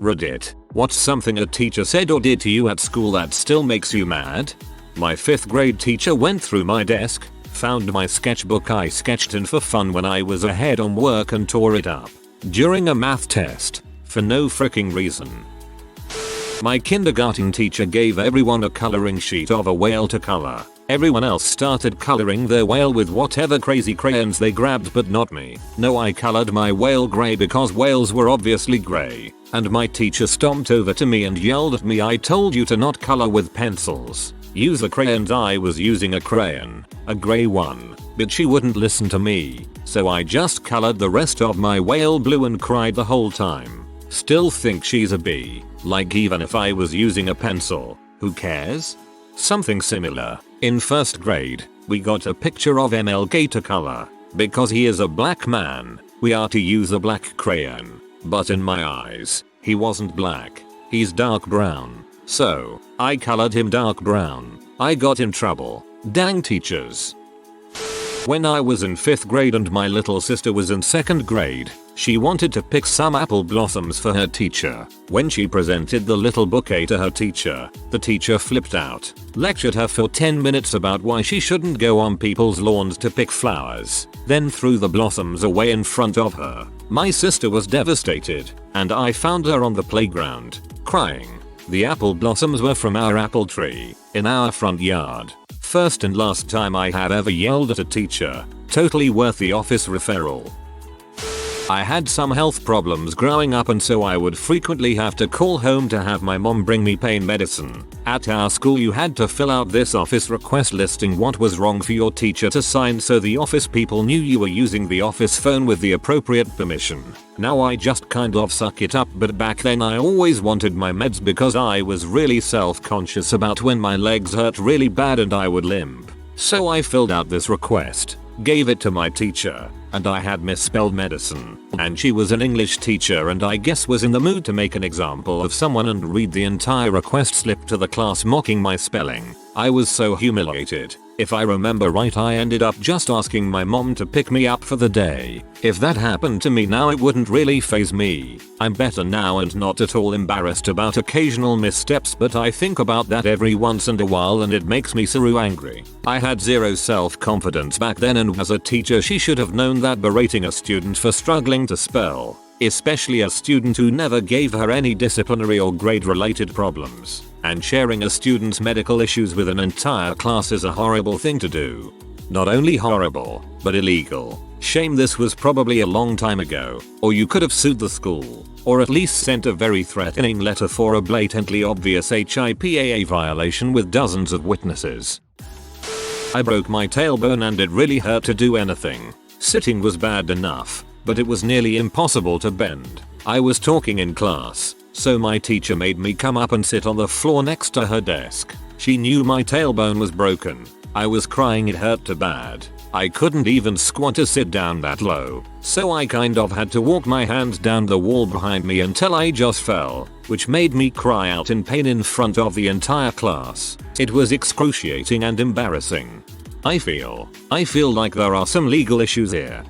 Reddit. What's something a teacher said or did to you at school that still makes you mad? My 5th grade teacher went through my desk, found my sketchbook I sketched in for fun when I was ahead on work and tore it up during a math test for no freaking reason. My kindergarten teacher gave everyone a coloring sheet of a whale to color. Everyone else started coloring their whale with whatever crazy crayons they grabbed, but not me. No, I colored my whale gray because whales were obviously gray. And my teacher stomped over to me and yelled at me, "I told you to not color with pencils. Use a crayon." I was using a crayon, a gray one, but she wouldn't listen to me. So I just colored the rest of my whale blue and cried the whole time. Still think she's a B. Like, even if I was using a pencil, who cares? Something similar. In 1st grade, we got a picture of MLK to color. Because he is a black man, we are to use a black crayon. But in my eyes, he wasn't black. He's dark brown. So, I colored him dark brown. I got in trouble. Dang teachers. When I was in 5th grade and my little sister was in 2nd grade, she wanted to pick some apple blossoms for her teacher. When she presented the little bouquet to her teacher, the teacher flipped out, lectured her for 10 minutes about why she shouldn't go on people's lawns to pick flowers, then threw the blossoms away in front of her. My sister was devastated, and I found her on the playground, crying. The apple blossoms were from our apple tree, in our front yard. First and last time I have ever yelled at a teacher. Totally worth the office referral. I had some health problems growing up, and so I would frequently have to call home to have my mom bring me pain medicine. At our school you had to fill out this office request listing what was wrong for your teacher to sign, so the office people knew you were using the office phone with the appropriate permission. Now I just kind of suck it up, but back then I always wanted my meds because I was really self-conscious about when my legs hurt really bad and I would limp. So I filled out this request, gave it to my teacher, and I had misspelled medicine. And she was an English teacher and I guess was in the mood to make an example of someone and read the entire request slip to the class mocking my spelling. I was so humiliated. If I remember right, I ended up just asking my mom to pick me up for the day. If that happened to me now, it wouldn't really faze me. I'm better now and not at all embarrassed about occasional missteps, but I think about that every once in a while and it makes me so angry. I had zero self-confidence back then, and as a teacher she should have known that berating a student for struggling to spell, especially a student who never gave her any disciplinary or grade related problems, and sharing a student's medical issues with an entire class is a horrible thing to do. Not only horrible, but illegal. Shame this was probably a long time ago, or you could have sued the school, or at least sent a very threatening letter for a blatantly obvious HIPAA violation with dozens of witnesses. I broke my tailbone and it really hurt to do anything. Sitting was bad enough, but it was nearly impossible to bend. I was talking in class, so my teacher made me come up and sit on the floor next to her desk. She knew my tailbone was broken. I was crying, it hurt too bad. I couldn't even squat to sit down that low, so I kind of had to walk my hands down the wall behind me until I just fell, which made me cry out in pain in front of the entire class. It was excruciating and embarrassing. I feel like there are some legal issues here.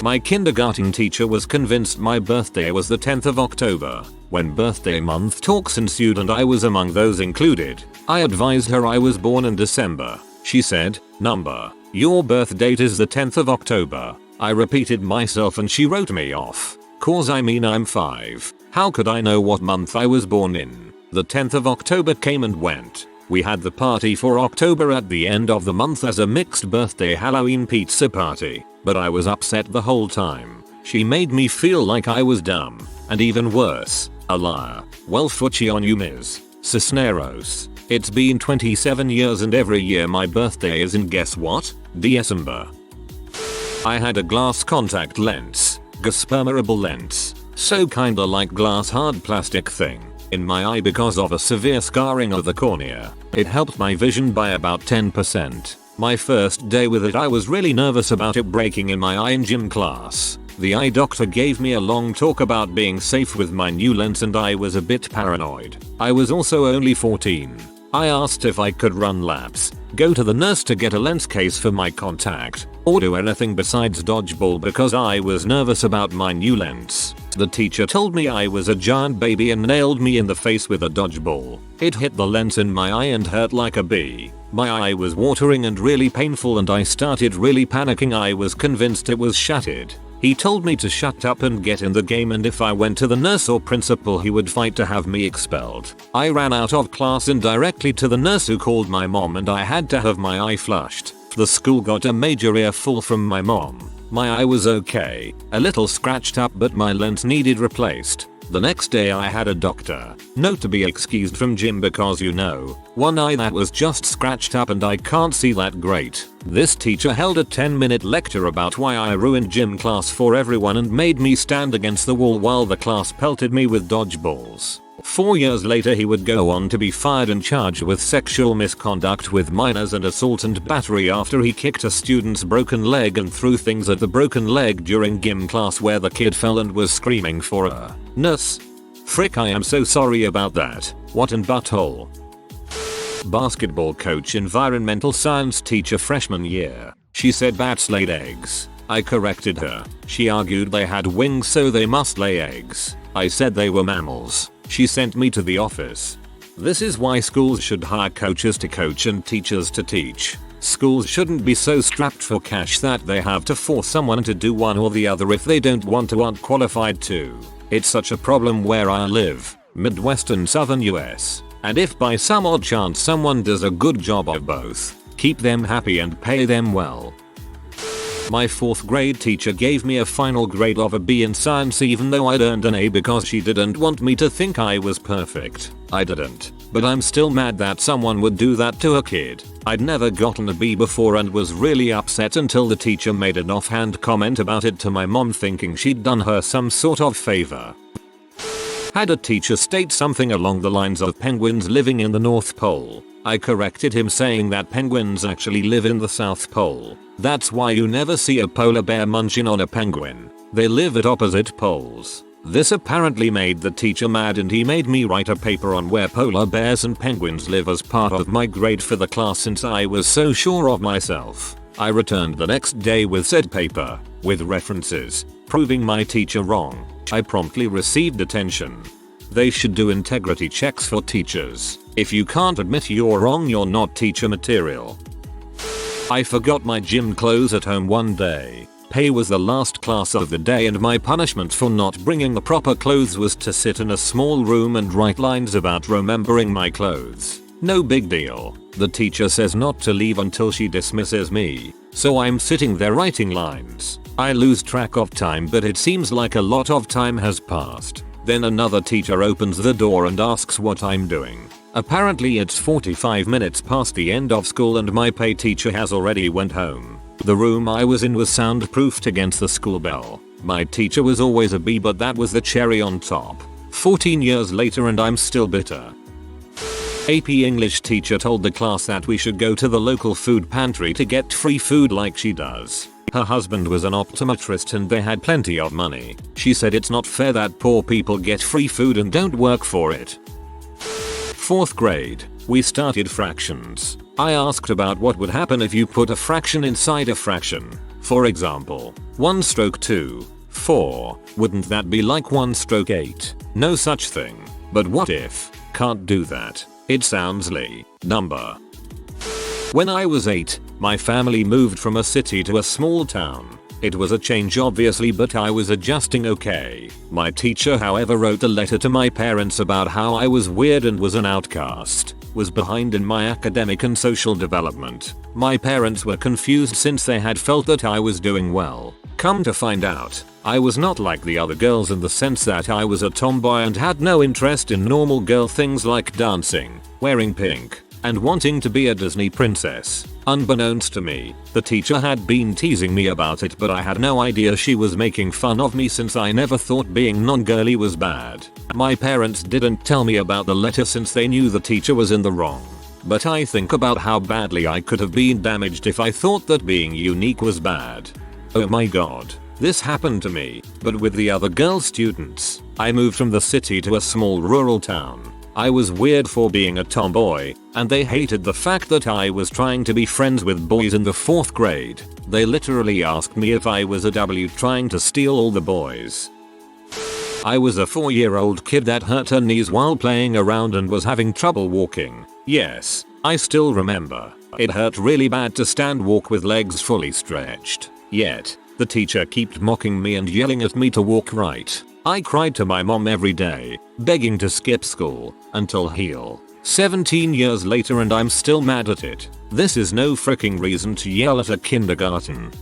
My kindergarten teacher was convinced my birthday was the 10th of October. When birthday month talks ensued and I was among those included, I advised her I was born in December. She said, "Number, your birth date is the 10th of October. I repeated myself and she wrote me off. Cause I mean I'm 5. How could I know what month I was born in? The 10th of October came and went. We had the party for October at the end of the month as a mixed birthday Halloween pizza party, but I was upset the whole time. She made me feel like I was dumb, and even worse, a liar. Well, footy on you, Ms. Cisneros. It's been 27 years and every year my birthday is in, guess what? December. I had a glass contact lens, permeable lens, so kinda like glass hard plastic thing, in my eye because of a severe scarring of the cornea. It helped my vision by about 10%. My first day with it I was really nervous about it breaking in my eye in gym class. The eye doctor gave me a long talk about being safe with my new lens and I was a bit paranoid. I was also only 14. I asked if I could run laps, go to the nurse to get a lens case for my contact, or do anything besides dodgeball because I was nervous about my new lens. The teacher told me I was a giant baby and nailed me in the face with a dodgeball. It hit the lens in my eye and hurt like a bee. My eye was watering and really painful and I started really panicking. I was convinced it was shattered. He told me to shut up and get in the game, and if I went to the nurse or principal he would fight to have me expelled. I ran out of class and directly to the nurse, who called my mom, and I had to have my eye flushed. The school got a major earful from my mom. My eye was okay, a little scratched up, but my lens needed replaced. The next day I had a doctor note to be excused from gym because one eye that was just scratched up and I can't see that great. This teacher held a 10-minute lecture about why I ruined gym class for everyone and made me stand against the wall while the class pelted me with dodgeballs. 4 years later he would go on to be fired and charged with sexual misconduct with minors and assault and battery after he kicked a student's broken leg and threw things at the broken leg during gym class where the kid fell and was screaming for a nurse. Frick, I am so sorry about that. What an butthole. Basketball coach, environmental science teacher freshman year. She said bats laid eggs. I corrected her. She argued they had wings so they must lay eggs. I said they were mammals. She sent me to the office. This is why schools should hire coaches to coach and teachers to teach. Schools shouldn't be so strapped for cash that they have to force someone to do one or the other if they don't want to, aren't qualified to. It's such a problem where I live, Midwestern Southern US. And if by some odd chance someone does a good job of both, keep them happy and pay them well. My 4th grade teacher gave me a final grade of a B in science even though I'd earned an A because she didn't want me to think I was perfect. I didn't. But I'm still mad that someone would do that to a kid. I'd never gotten a B before and was really upset until the teacher made an offhand comment about it to my mom, thinking she'd done her some sort of favor. Had a teacher state something along the lines of penguins living in the North Pole. I corrected him, saying that penguins actually live in the South Pole. That's why you never see a polar bear munching on a penguin. They live at opposite poles. This apparently made the teacher mad and he made me write a paper on where polar bears and penguins live as part of my grade for the class since I was so sure of myself. I returned the next day with said paper, with references, proving my teacher wrong. I promptly received detention. They should do integrity checks for teachers. If you can't admit you're wrong, you're not teacher material. I forgot my gym clothes at home one day. Pay was the last class of the day and my punishment for not bringing the proper clothes was to sit in a small room and write lines about remembering my clothes. No big deal. The teacher says not to leave until she dismisses me. So I'm sitting there writing lines. I lose track of time, but it seems like a lot of time has passed. Then another teacher opens the door and asks what I'm doing. Apparently it's 45 minutes past the end of school and my pay teacher has already went home. The room I was in was soundproofed against the school bell. My teacher was always a B, but that was the cherry on top. 14 years later and I'm still bitter. AP English teacher told the class that we should go to the local food pantry to get free food like she does. Her husband was an optometrist and they had plenty of money. She said it's not fair that poor people get free food and don't work for it. 4th grade, we started fractions. I asked about what would happen if you put a fraction inside a fraction. For example, 1 stroke 2, 4. Wouldn't that be like 1 stroke 8? No such thing. But what if? Can't do that. It sounds like number. When I was 8, my family moved from a city to a small town. It was a change obviously, but I was adjusting okay. My teacher however wrote a letter to my parents about how I was weird and was an outcast, was behind in my academic and social development. My parents were confused since they had felt that I was doing well. Come to find out, I was not like the other girls in the sense that I was a tomboy and had no interest in normal girl things like dancing, wearing pink, and wanting to be a Disney princess. Unbeknownst to me, the teacher had been teasing me about it, but I had no idea she was making fun of me since I never thought being non-girly was bad. My parents didn't tell me about the letter since they knew the teacher was in the wrong. But I think about how badly I could have been damaged if I thought that being unique was bad. Oh my god. This happened to me, but with the other girl students. I moved from the city to a small rural town. I was weird for being a tomboy, and they hated the fact that I was trying to be friends with boys in the 4th grade. They literally asked me if I was a W trying to steal all the boys. I was a 4-year-old kid that hurt her knees while playing around and was having trouble walking. Yes, I still remember. It hurt really bad to stand walk with legs fully stretched. Yet, the teacher kept mocking me and yelling at me to walk right. I cried to my mom every day, begging to skip school, until heal. 17 years later and I'm still mad at it. This is no freaking reason to yell at a kindergarten.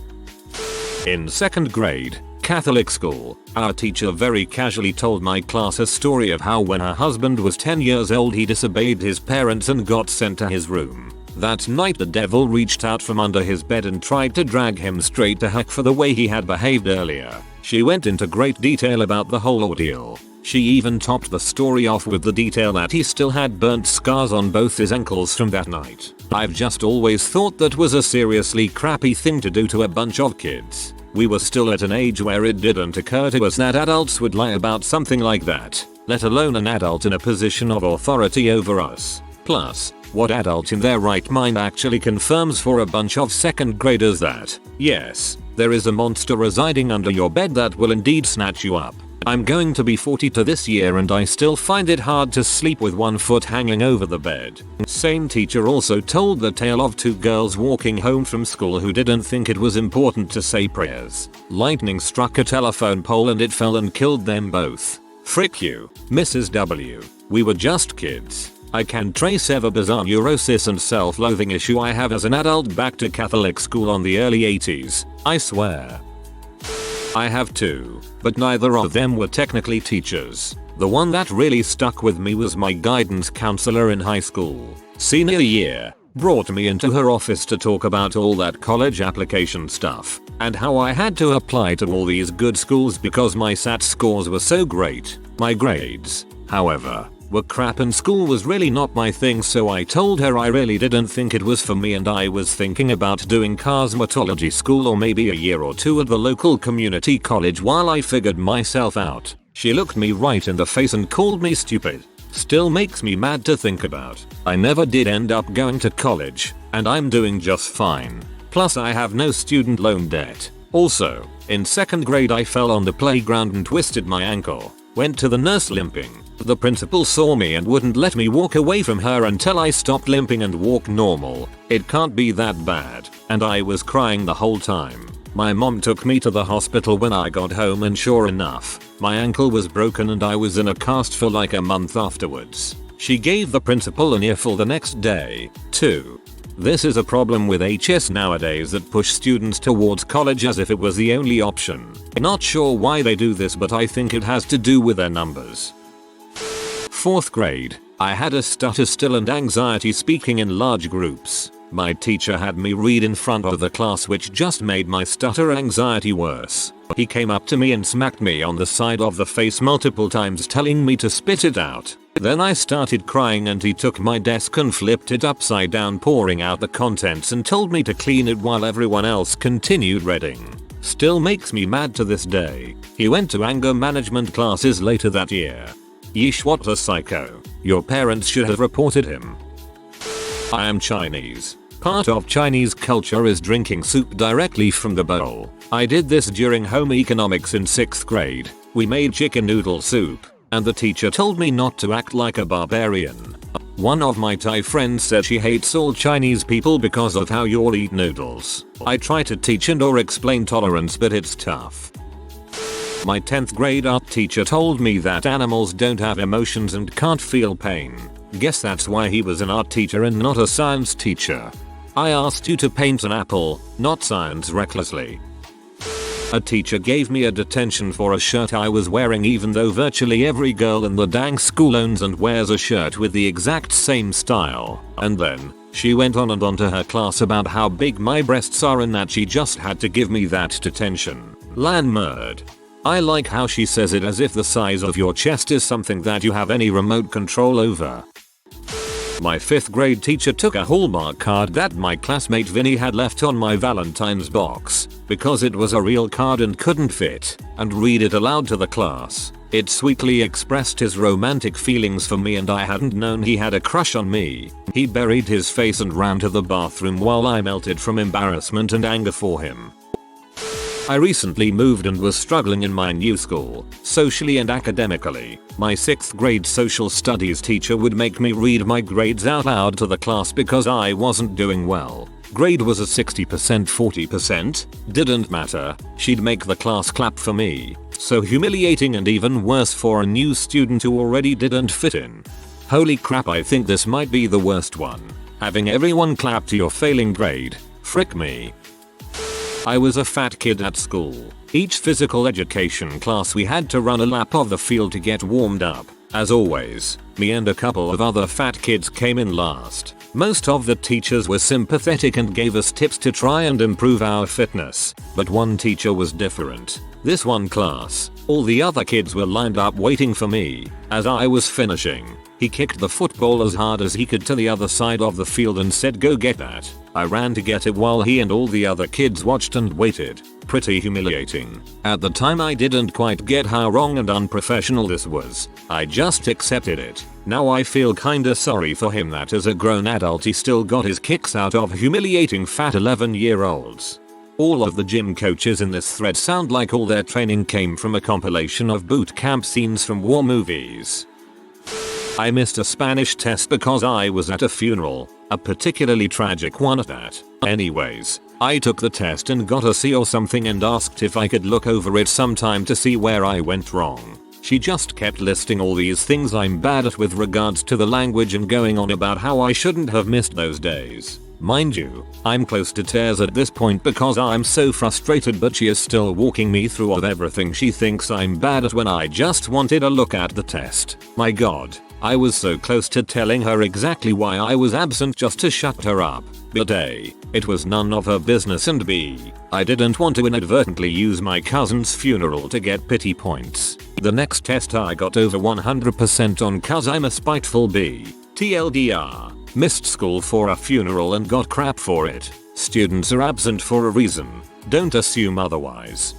In 2nd grade, Catholic school, our teacher very casually told my class a story of how when her husband was 10 years old he disobeyed his parents and got sent to his room. That night the devil reached out from under his bed and tried to drag him straight to heck for the way he had behaved earlier. She went into great detail about the whole ordeal. She even topped the story off with the detail that he still had burnt scars on both his ankles from that night. I've just always thought that was a seriously crappy thing to do to a bunch of kids. We were still at an age where it didn't occur to us that adults would lie about something like that, let alone an adult in a position of authority over us. Plus, what adult in their right mind actually confirms for a bunch of 2nd graders that, yes, there is a monster residing under your bed that will indeed snatch you up? I'm going to be 42 this year and I still find it hard to sleep with one foot hanging over the bed. Same teacher also told the tale of 2 girls walking home from school who didn't think it was important to say prayers. Lightning struck a telephone pole and it fell and killed them both. Frick you, Mrs. W. We were just kids. I can trace every bizarre neurosis and self-loathing issue I have as an adult back to Catholic school on the early 80s, I swear. I have 2, but neither of them were technically teachers. The one that really stuck with me was my guidance counselor in high school. Senior year, brought me into her office to talk about all that college application stuff, and how I had to apply to all these good schools because my SAT scores were so great. My grades, however, were crap and school was really not my thing, so I told her I really didn't think it was for me and I was thinking about doing cosmetology school or maybe a year or 2 at the local community college while I figured myself out. She looked me right in the face and called me stupid. Still makes me mad to think about. I never did end up going to college, and I'm doing just fine. Plus I have no student loan debt. Also, in 2nd grade I fell on the playground and twisted my ankle. Went to the nurse limping. The principal saw me and wouldn't let me walk away from her until I stopped limping and walked normal. It can't be that bad. And I was crying the whole time. My mom took me to the hospital when I got home and sure enough, my ankle was broken and I was in a cast for like a month afterwards. She gave the principal an earful the next day, too. This is a problem with HS nowadays that push students towards college as if it was the only option. Not sure why they do this, but I think it has to do with their numbers. 4th grade, I had a stutter still and anxiety speaking in large groups. My teacher had me read in front of the class, which just made my stutter anxiety worse. He came up to me and smacked me on the side of the face multiple times telling me to spit it out. Then I started crying and he took my desk and flipped it upside down, pouring out the contents, and told me to clean it while everyone else continued reading. Still makes me mad to this day. He went to anger management classes later that year. Yeesh, what a psycho. Your parents should have reported him. I am Chinese. Part of Chinese culture is drinking soup directly from the bowl. I did this during home economics in 6th grade. We made chicken noodle soup, and the teacher told me not to act like a barbarian. One of my Thai friends said she hates all Chinese people because of how you all eat noodles. I try to teach and or explain tolerance, but it's tough. My 10th grade art teacher told me that animals don't have emotions and can't feel pain. Guess that's why he was an art teacher and not a science teacher. I asked you to paint an apple, not science, recklessly. A teacher gave me a detention for a shirt I was wearing, even though virtually every girl in the dang school owns and wears a shirt with the exact same style. And then, she went on and on to her class about how big my breasts are and that she just had to give me that detention. Lan merd. I like how she says it as if the size of your chest is something that you have any remote control over. My 5th grade teacher took a Hallmark card that my classmate Vinny had left on my Valentine's box, because it was a real card and couldn't fit, and read it aloud to the class. It sweetly expressed his romantic feelings for me and I hadn't known he had a crush on me. He buried his face and ran to the bathroom while I melted from embarrassment and anger for him. I recently moved and was struggling in my new school, socially and academically. My 6th grade social studies teacher would make me read my grades out loud to the class because I wasn't doing well. Grade was a 60%, 40%, didn't matter, she'd make the class clap for me. So humiliating and even worse for a new student who already didn't fit in. Holy crap, I think this might be the worst one. Having everyone clap to your failing grade. Frick me. I was a fat kid at school. Each physical education class we had to run a lap of the field to get warmed up. As always, me and a couple of other fat kids came in last. Most of the teachers were sympathetic and gave us tips to try and improve our fitness, but one teacher was different. This one class, all the other kids were lined up waiting for me. As I was finishing, he kicked the football as hard as he could to the other side of the field and said, "Go get that." I ran to get it while he and all the other kids watched and waited. Pretty humiliating. At the time I didn't quite get how wrong and unprofessional this was. I just accepted it. Now I feel kinda sorry for him that as a grown adult he still got his kicks out of humiliating fat 11-year-olds. All of the gym coaches in this thread sound like all their training came from a compilation of boot camp scenes from war movies. I missed a Spanish test because I was at a funeral, a particularly tragic one at that. Anyways, I took the test and got a C or something and asked if I could look over it sometime to see where I went wrong. She just kept listing all these things I'm bad at with regards to the language and going on about how I shouldn't have missed those days. Mind you, I'm close to tears at this point because I'm so frustrated, but she is still walking me through of everything she thinks I'm bad at when I just wanted a look at the test. My god, I was so close to telling her exactly why I was absent just to shut her up. But A, it was none of her business, and B, I didn't want to inadvertently use my cousin's funeral to get pity points. The next test I got over 100% on cause I'm a spiteful B. TLDR. Missed school for a funeral and got crap for it. Students are absent for a reason. Don't assume otherwise.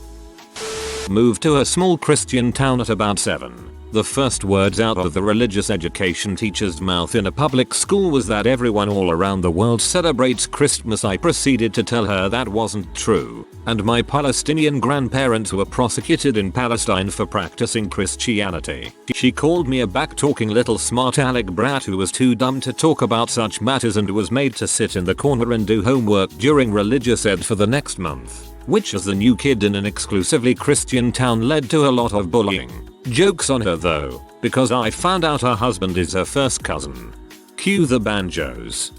Moved to a small Christian town at about 7. The first words out of the religious education teacher's mouth in a public school was that everyone all around the world celebrates Christmas. I proceeded to tell her that wasn't true, and my Palestinian grandparents were prosecuted in Palestine for practicing Christianity. She called me a back-talking little smart aleck brat who was too dumb to talk about such matters and was made to sit in the corner and do homework during religious ed for the next month, which as the new kid in an exclusively Christian town led to a lot of bullying. Jokes on her though, because I found out her husband is her first cousin. Cue the banjos.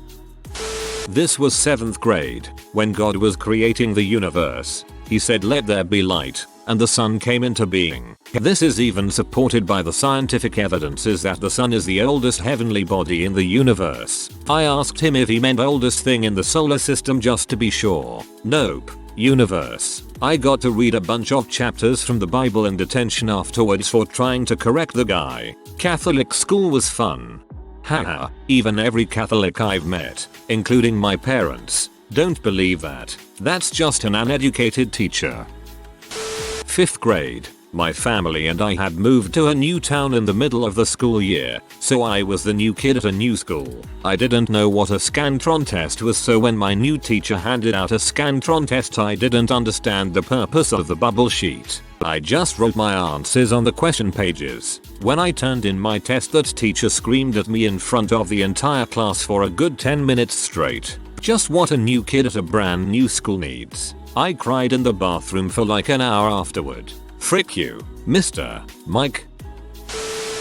This was 7th grade, when God was creating the universe. He said, "Let there be light," and the sun came into being. This is even supported by the scientific evidences that the sun is the oldest heavenly body in the universe. I asked him if he meant oldest thing in the solar system just to be sure. Nope. Universe. I got to read a bunch of chapters from the Bible in detention afterwards for trying to correct the guy. Catholic school was fun. Haha, even every Catholic I've met, including my parents, don't believe that. That's just an uneducated teacher. 5th grade. My family and I had moved to a new town in the middle of the school year, so I was the new kid at a new school. I didn't know what a Scantron test was, so when my new teacher handed out a Scantron test I didn't understand the purpose of the bubble sheet. I just wrote my answers on the question pages. When I turned in my test, that teacher screamed at me in front of the entire class for a good 10 minutes straight. Just what a new kid at a brand new school needs. I cried in the bathroom for like an hour afterward. Frick you, Mr. Mike.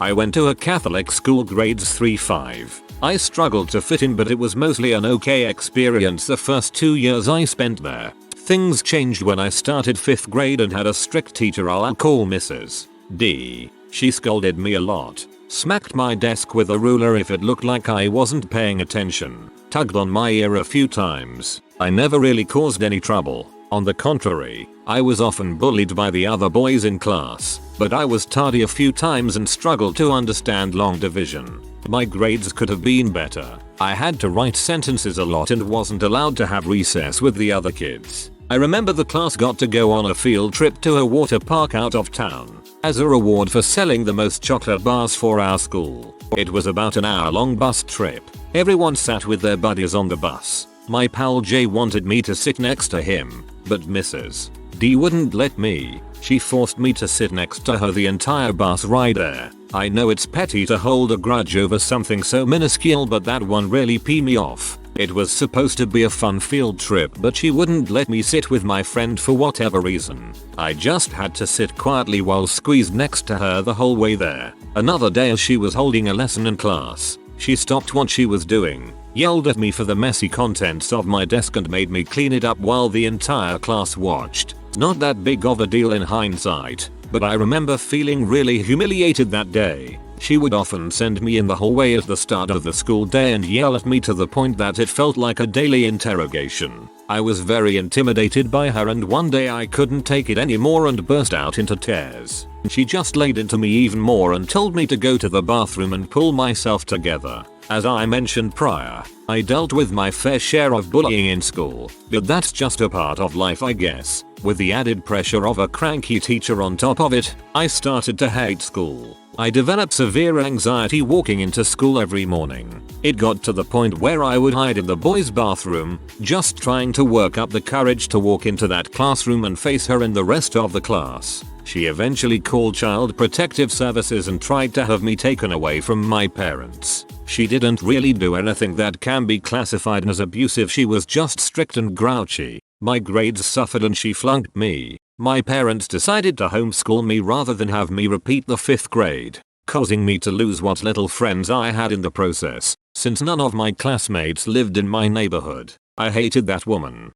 I went to a Catholic school, grades 3-5. I struggled to fit in, but it was mostly an okay experience the first 2 years I spent there. Things changed when I started 5th grade and had a strict teacher I'll call Mrs. D. She scolded me a lot, smacked my desk with a ruler if it looked like I wasn't paying attention, tugged on my ear a few times. I never really caused any trouble. On the contrary, I was often bullied by the other boys in class, but I was tardy a few times and struggled to understand long division. My grades could have been better. I had to write sentences a lot and wasn't allowed to have recess with the other kids. I remember the class got to go on a field trip to a water park out of town. as a reward for selling the most chocolate bars for our school. It was about an hour-long bus trip. Everyone sat with their buddies on the bus. My pal Jay wanted me to sit next to him, but Mrs. D wouldn't let me. She forced me to sit next to her the entire bus ride there. I know it's petty to hold a grudge over something so minuscule, but that one really peed me off. It was supposed to be a fun field trip, but she wouldn't let me sit with my friend for whatever reason. I just had to sit quietly while squeezed next to her the whole way there. Another day, as she was holding a lesson in class, she stopped what she was doing, yelled at me for the messy contents of my desk, and made me clean it up while the entire class watched. Not that big of a deal in hindsight, but I remember feeling really humiliated that day. She would often send me in the hallway at the start of the school day and yell at me to the point that it felt like a daily interrogation. I was very intimidated by her, and one day I couldn't take it anymore and burst out into tears. She just laid into me even more and told me to go to the bathroom and pull myself together. As I mentioned prior, I dealt with my fair share of bullying in school, but that's just a part of life, I guess. With the added pressure of a cranky teacher on top of it, I started to hate school. I developed severe anxiety walking into school every morning. It got to the point where I would hide in the boys' bathroom, just trying to work up the courage to walk into that classroom and face her and the rest of the class. She eventually called Child Protective Services and tried to have me taken away from my parents. She didn't really do anything that can be classified as abusive. She was just strict and grouchy. My grades suffered and she flunked me. My parents decided to homeschool me rather than have me repeat the 5th grade, causing me to lose what little friends I had in the process, since none of my classmates lived in my neighborhood. I hated that woman.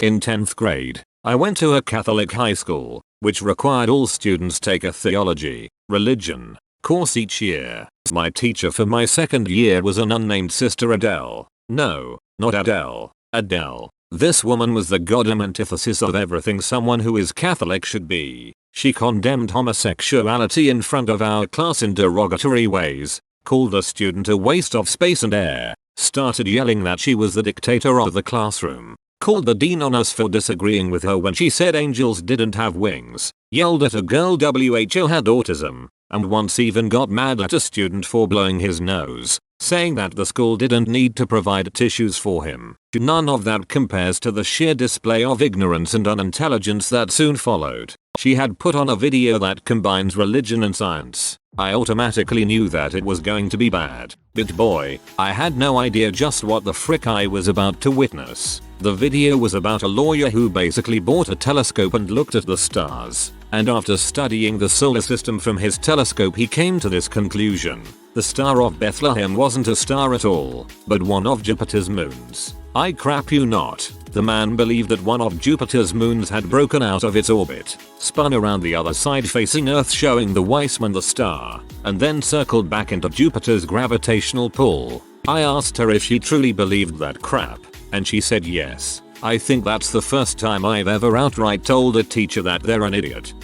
In 10th grade, I went to a Catholic high school, which required all students take a theology, religion, course each year. My teacher for my 2nd year was an unnamed Sister Adele. No, not Adele. Adele. This woman was the goddamn antithesis of everything someone who is Catholic should be. She condemned homosexuality in front of our class in derogatory ways, called the student a waste of space and air, started yelling that she was the dictator of the classroom, called the dean on us for disagreeing with her when she said angels didn't have wings, yelled at a girl WHO had autism, and once even got mad at a student for blowing his nose, saying that the school didn't need to provide tissues for him. None of that compares to the sheer display of ignorance and unintelligence that soon followed. She had put on a video that combines religion and science. I automatically knew that it was going to be bad, but boy, I had no idea just what the frick I was about to witness. The video was about a lawyer who basically bought a telescope and looked at the stars, and after studying the solar system from his telescope he came to this conclusion. The Star of Bethlehem wasn't a star at all, but one of Jupiter's moons. I crap you not. The man believed that one of Jupiter's moons had broken out of its orbit, spun around the other side facing Earth showing the Weissman the star, and then circled back into Jupiter's gravitational pull. I asked her if she truly believed that crap, and she said yes. I think that's the first time I've ever outright told a teacher that they're an idiot.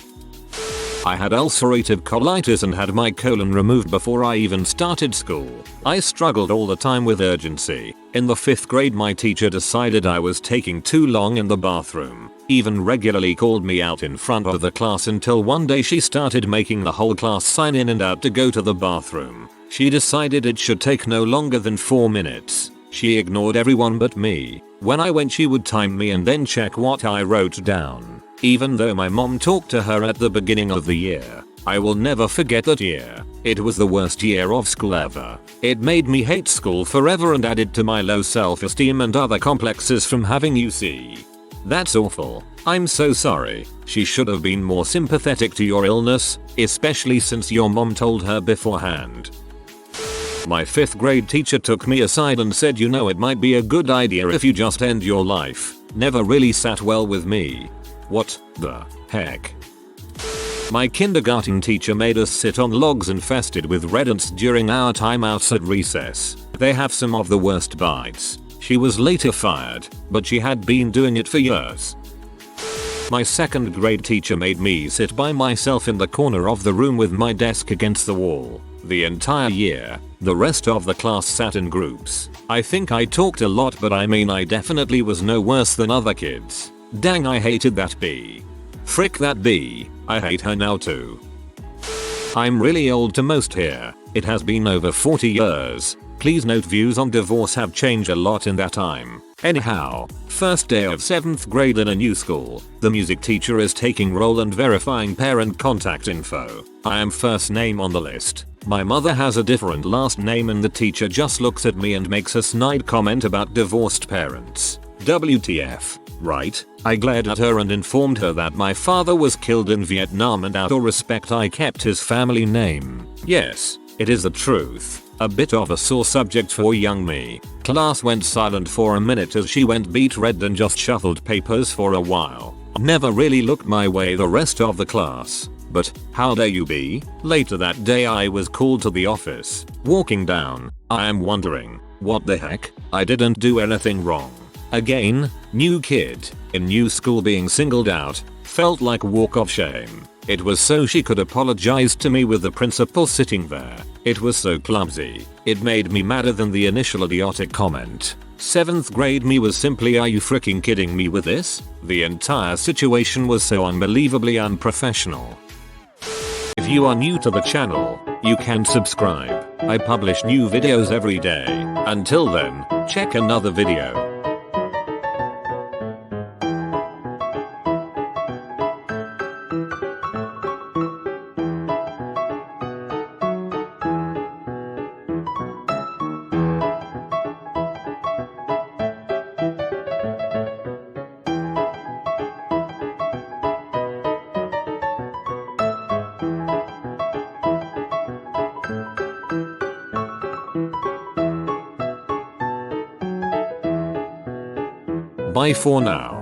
I had ulcerative colitis and had my colon removed before I even started school. I struggled all the time with urgency. In the 5th grade my teacher decided I was taking too long in the bathroom, even regularly called me out in front of the class until one day she started making the whole class sign in and out to go to the bathroom. She decided it should take no longer than 4 minutes. She ignored everyone but me. When I went she would time me and then check what I wrote down. Even though my mom talked to her at the beginning of the year, I will never forget that year. It was the worst year of school ever. It made me hate school forever and added to my low self-esteem and other complexes from having UC. That's awful. I'm so sorry. She should have been more sympathetic to your illness, especially since your mom told her beforehand. My 5th grade teacher took me aside and said, you know, it might be a good idea if you just end your life. Never really sat well with me. What the heck? My kindergarten teacher made us sit on logs infested with rodents during our timeouts at recess. They have some of the worst bites. She was later fired, but she had been doing it for years. My 2nd grade teacher made me sit by myself in the corner of the room with my desk against the wall. The entire year, the rest of the class sat in groups. I think I talked a lot, but I mean I definitely was no worse than other kids. Dang, I hated that bee. Frick that bee, I hate her now too. I'm really old to most here. It has been over 40 years. Please note views on divorce have changed a lot in that time. Anyhow, first day of 7th grade in a new school. The music teacher is taking roll and verifying parent contact info. I am first name on the list. My mother has a different last name and the teacher just looks at me and makes a snide comment about divorced parents. WTF, right? I glared at her and informed her that my father was killed in Vietnam and out of respect I kept his family name. Yes, it is the truth. A bit of a sore subject for young me. Class went silent for a minute as she went beet red and just shuffled papers for a while. Never really looked my way the rest of the class. But, how dare you be? Later that day I was called to the office. Walking down, I am wondering, what the heck? I didn't do anything wrong. Again, new kid, in new school being singled out, felt like a walk of shame. It was so she could apologize to me with the principal sitting there. It was so clumsy. It made me madder than the initial idiotic comment. 7th grade me was simply, are you freaking kidding me with this? The entire situation was so unbelievably unprofessional. If you are new to the channel, you can subscribe. I publish new videos every day. Until then, check another video. Bye for now.